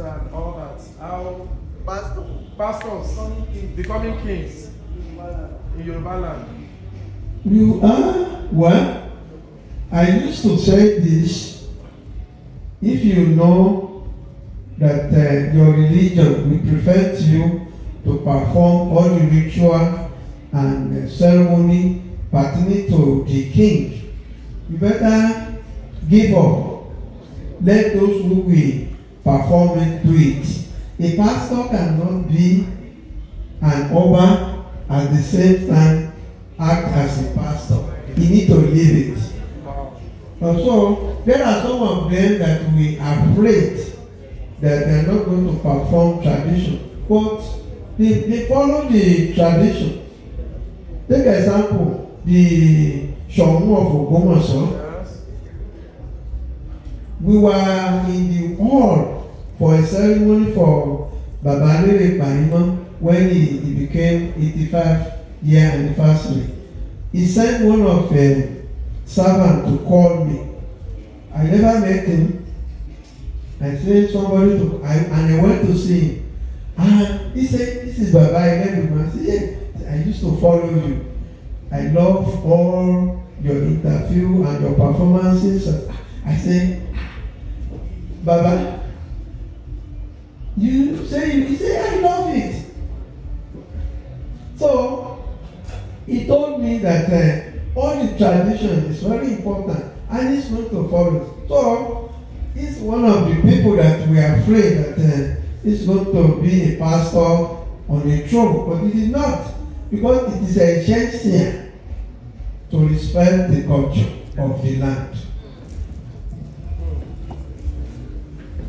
and all that. How Pastors. becoming kings in Yoruba Land. You are, well, I used to say this. If you know that your religion will prevent you to perform all the ritual and ceremony pertaining to the king, you better give up. Let those who will perform it do it. A pastor cannot be an oba at the same time act as a pastor. He need to live it. So there are some of them that we are afraid that they are not going to perform tradition, but they follow the tradition. Take example, the Shomu of Ogbomoso. We were in the hall for a ceremony for Babalere Paimo when he became 85-year anniversary. He sent one of the servants to call me. I never met him. I sent somebody to, and I went to see him. And he said, "This is Baba." I said, "Yeah, I used to follow you. I love all your interview and your performances." I said, "Baba, you say," he said, "I love it." So he told me that all the tradition is very important and he's going to follow. So he's one of the people that we are afraid that he's going to be a pastor on a throne, but it is not, because it is a chance here to respect the culture of the land.